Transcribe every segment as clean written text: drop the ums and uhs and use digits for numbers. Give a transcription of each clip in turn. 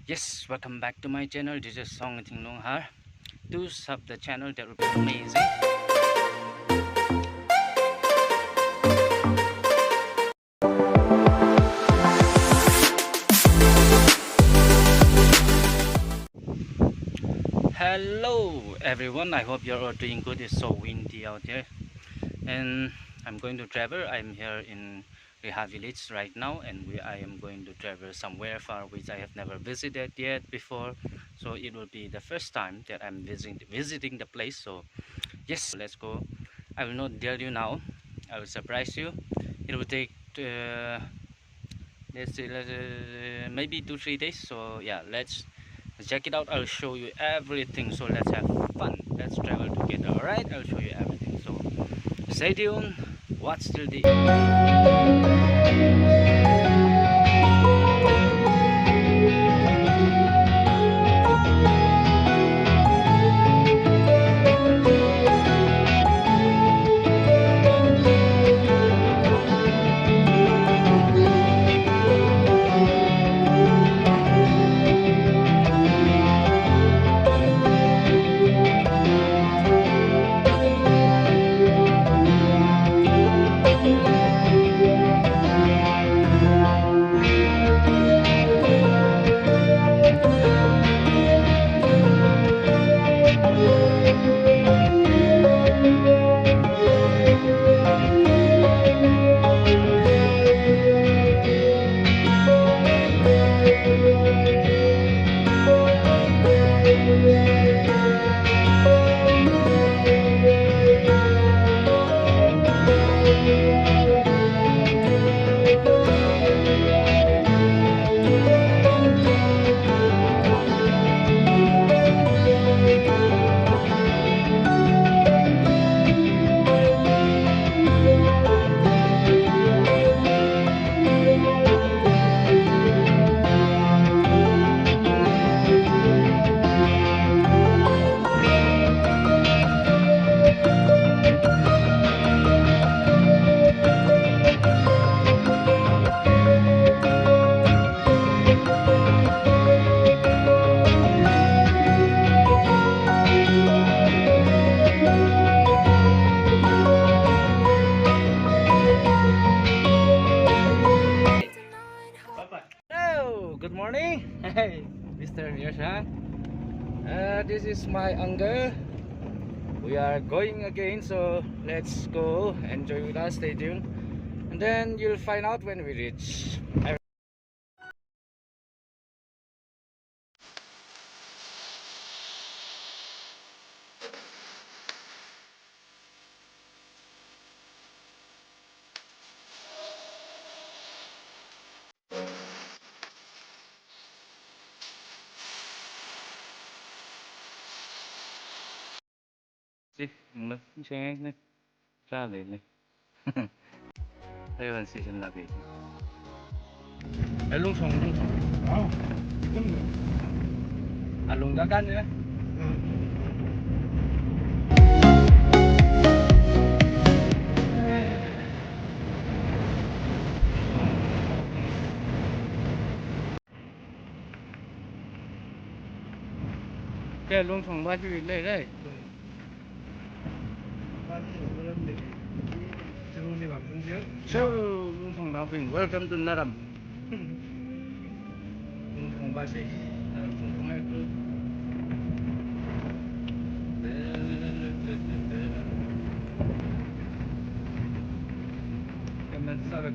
Yes, welcome back to my channel. This is songathing. Do sub the channel, that would be amazing. Hello everyone, I hope you're all doing good. It's so windy out here and I'm going to travel. I'm here in Reha village right now, and I am going to travel somewhere far which I have never visited yet before, so it will be the first time that I'm visiting the place. So yes, let's go. I will not tell you now, I will surprise you. It will take let's see, maybe 2-3 days. So yeah, let's check it out. I'll show you everything, so let's have fun, let's travel together. All right, I'll show you everything, so stay tuned, watch till the Hello, good morning. Hey, Mr. Nirsha. This is my uncle. We are going again, so let's go. Enjoy with us, stay tuned. And then you'll find out when we reach. Đi, nó sẽ ra liền này. Đây là sự là gì? Lung song, lung song. Lung đã cắn nữa. Cái lung song bao nhiêu đây đây? So, lung song nào bình, welcome to Naram. Lung song bao nhiêu? Lung song hai thứ.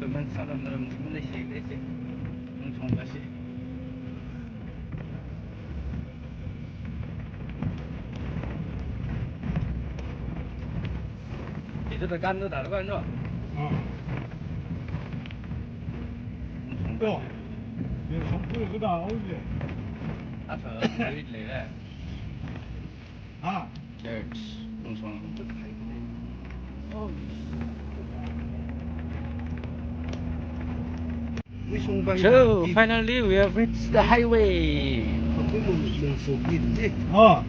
Kemen salam dalam Malaysia deh, langsung kasih. Itu tekan tu tak tekan tu? Oh, dia sampai ke dah je. Apa? Duit le. Ah, church, langsung. Oh. So finally we have reached the highway. Oh.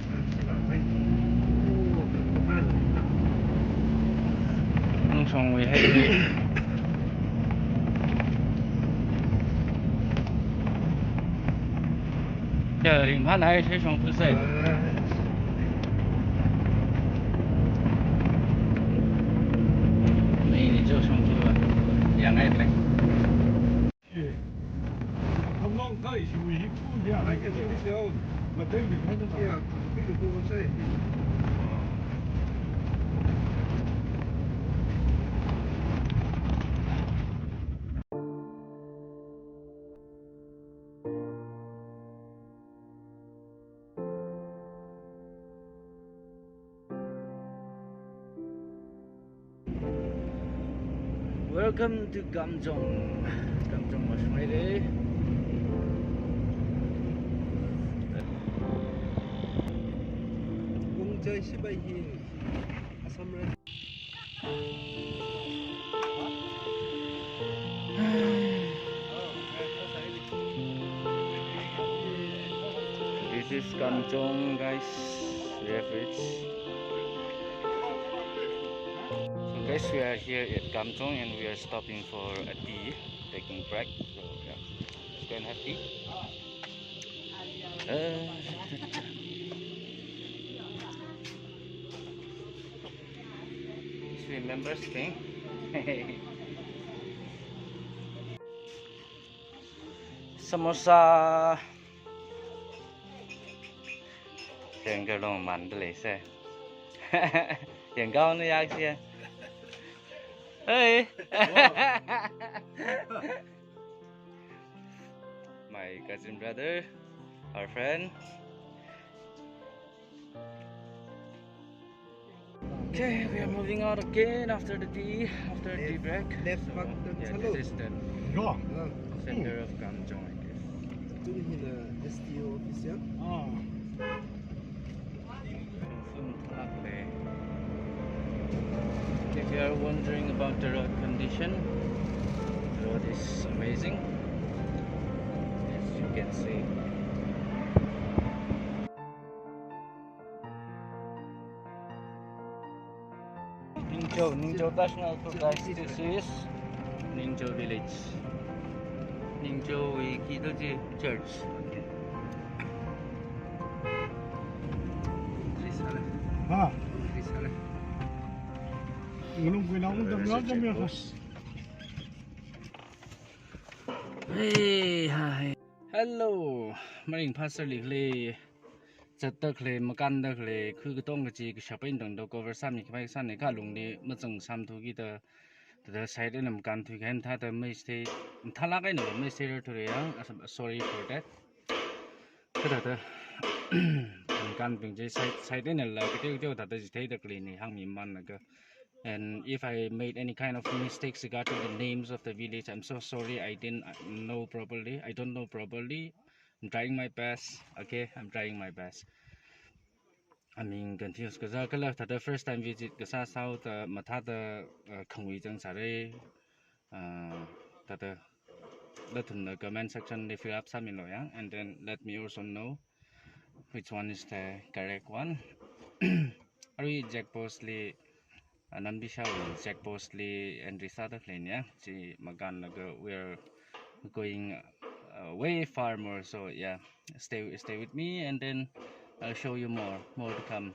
Langsung we highway. giờ thì phát này thấy xong cứ xe mình就上去了两个人 không ngon tới sự hiểm của nhà này cái gì đâu mà tới mình thấy nó kia cái được cô xe Welcome to Kamjong. Kamjong was ready. 공자 시바히 아삼을 This is Kamjong, guys. We have reached. So guys, we are here at Kamjong and we are stopping for a tea, taking break. So yeah, let's go and have tea. Just remember staying. Samosa. Đèn cái lồng mặn để lấy xe. Đèn cao nó yak xe. Hey. My cousin brother, our friend. Okay, we are moving out again after the tea break. left So, back yeah, hello. this is the center of Kamjong, I guess. 저기는 SDO 오피스야? If you are wondering about the road condition, the road is amazing, as you can see. Ningzhou National Park, guys. This is Ningzhou village. Ningzhou Kidoji Church. 아, 이거는 왜 나온다? 나오면 Hey, hi. Hello. Mình passer likely. Chặt kle makan da kle khu cái tông cái gì cái shopping đồng đâu cover sam cái san này cả lùng đi mất dùng sam thu cái the side này makan thu cái thà the mấy stay thà lá cái nữa mấy stay rồi thôi à sorry for that cái đó makan bình chế side này là cái chỗ thật là thấy được liền này hàng miền man là cơ. And if I made any kind of mistakes regarding the names of the village, I'm so sorry. I didn't know properly. I don't know properly. I'm trying my best. Okay, I'm trying my best. I mean, confused because I left the first time visit because I saw the matata conviction sare. That let in the comment section they fill up some and then let me also know which one is the correct one. Are we Jack Postly? Nambisha Jack Postly and Risada Klenya. See, Magan we're going way far more. So yeah, stay with me, and then I'll show you more to come.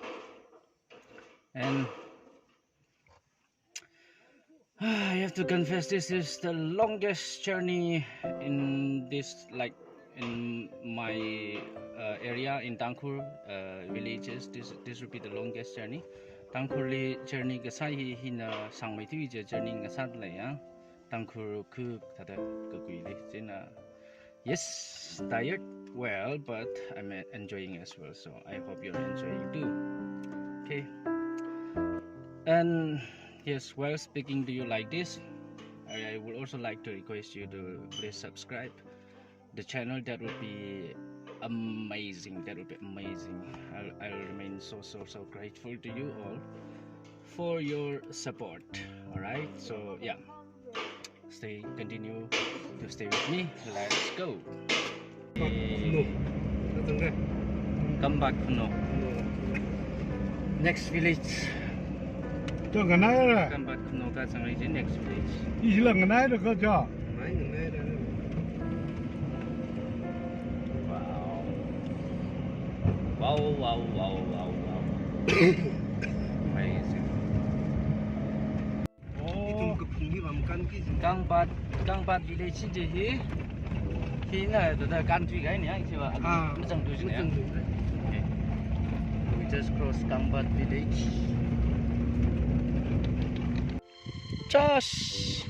And I have to confess, this is the longest journey in this, like in my area in Tangkhul villages. This will be the longest journey. Tangkhul journey cái sai hi na sang mấy thứ journey cái sát lại á. Tangkhul cứ thật là cực kỳ đấy, chứ là yes, tired, well, but I'm enjoying as well. So I hope you're enjoying too. Okay. And yes, while speaking to you like this, I would also like to request you to please subscribe the channel. That would be amazing. That would be amazing. I'll remain so grateful to you all for your support. All right. So yeah, continue to stay with me. Let's go. Come back, no. Next village. 저 가나요? Come back, no. That's already next village. 이 실랑 가나요? 그죠? Wow. Wow, wow, wow, wow, wow. Amazing. Oh, Kangpat village je hi na da country gai ni ai siwa macam tu sini ya. Okay. We just cross Kangpat village. Josh.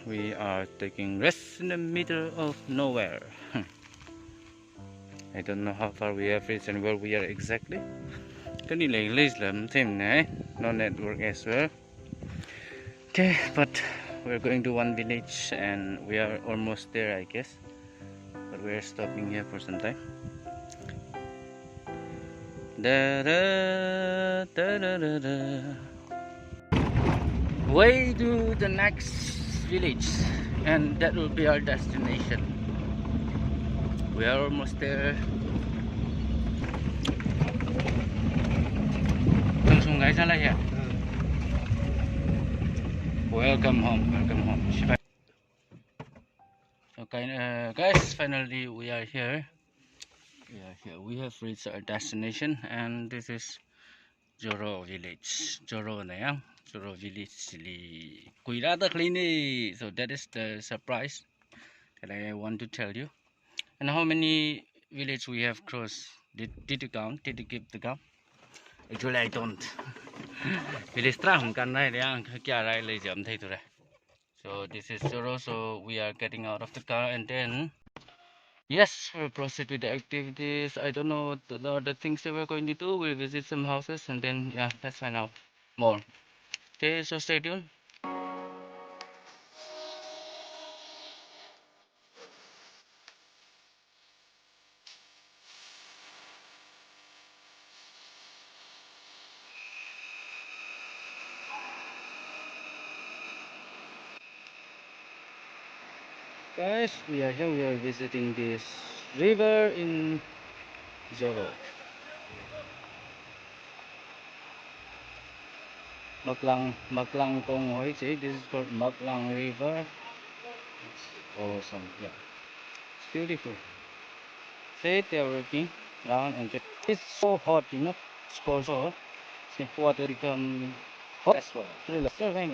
We are taking rest in the middle of nowhere. I don't know how far we have reached and where we are exactly. Cái đi lấy làm thêm này, no network as well. Okay, but we're going to one village and we are almost there, I guess. But we're stopping here for some time. Da da da da da da. Way to the next village, and that will be our destination. We are almost there. Welcome home, welcome home. Okay, guys, finally we are here. We have reached our destination, and this is Joro village. Joro này á, Joro village li Kuira da Klini. So that is the surprise that I want to tell you. And how many villages we have crossed? Did you count? Did you keep the count? Actually, I don't. Village tra không cần này đang kia lại lấy giảm thấy rồi. So this is Joro. So we are getting out of the car, and then yes, we'll proceed with the activities. I don't know the other things that we're going to do. We'll visit some houses, and then yeah, let's find out more. Okay, so stay tuned. Guys, we are here. We are visiting this river in Joro. Maklang Kong Hoi. See, this is called Maklang River. It's awesome. Yeah, it's beautiful. See, they're working around and it's so hot, you know. It's cold so hot. See, water become hot as well. Really, so thank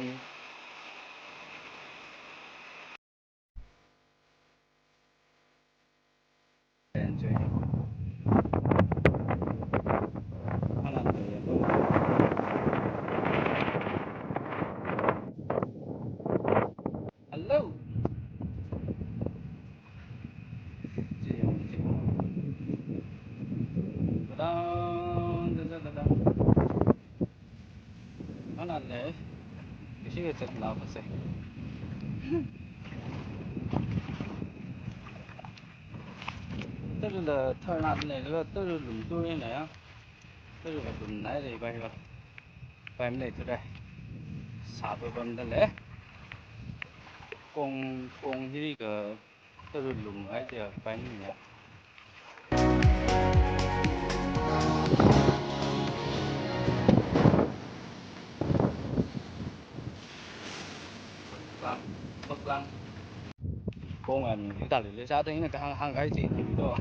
Enjoy. Hello. Nó là để cái gì thật là phải xây. Tức là thời nạn này là tức là lùm tôi này á, tức là lùm này thì bay vào, bay này từ đây, xả vào bên đây lẽ, con gì cái tức là lùm ấy thì bay như này. Bất lăng. Con là chúng ta lấy ra thấy là cái hàng cái gì thì đó.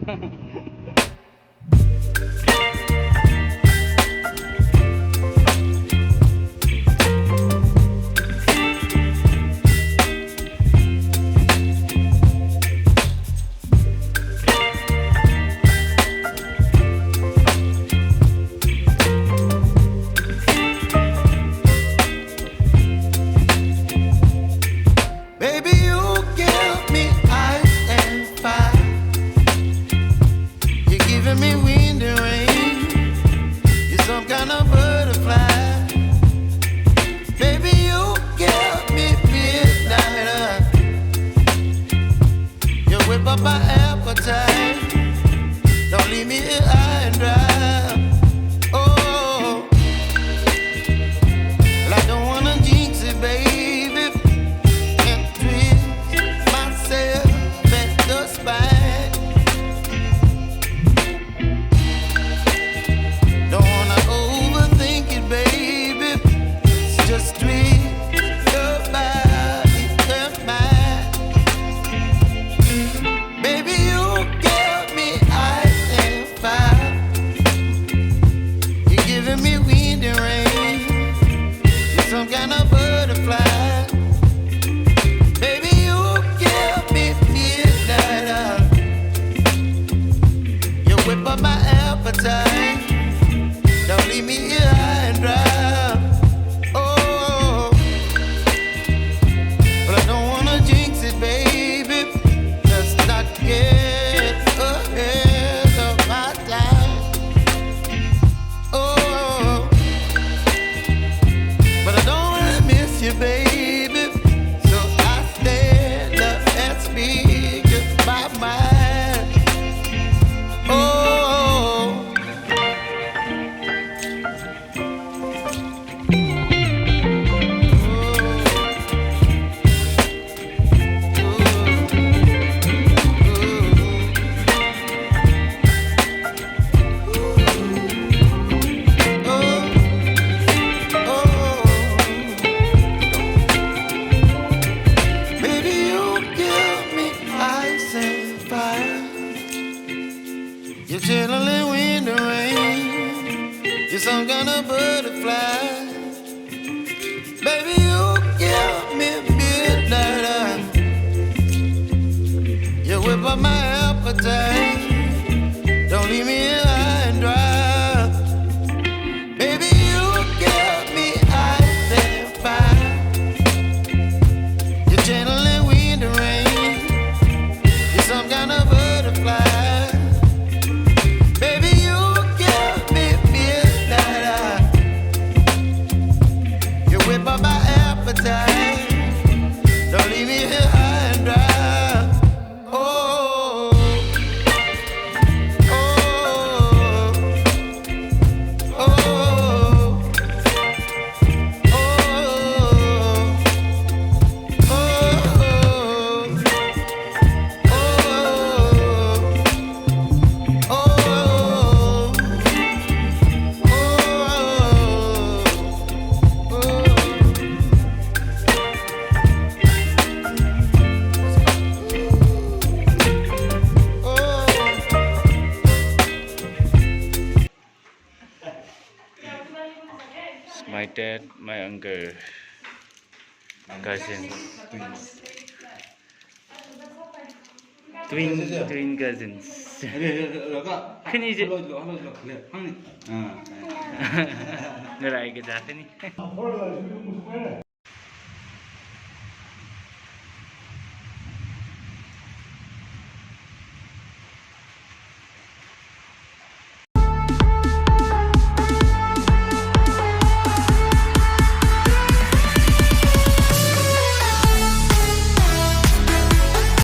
Don't leave me here high and dry. Oh, well, I don't wanna jinx it, baby, and twist myself at the spine. some kind of butterfly. Baby, you give me midnight. You whip up my appetite. Don't leave me here high and dry. Baby, you give me ice and fire. You're channeling wind and rain. You're some kind of butterfly. Baby, you give me midnight. You whip up my appetite. Don't leave me here high and dry. Oh, oh, oh, oh, My dad, my uncle, cousins, twin cousins. 큰이지. Nalai ka sa akin eh.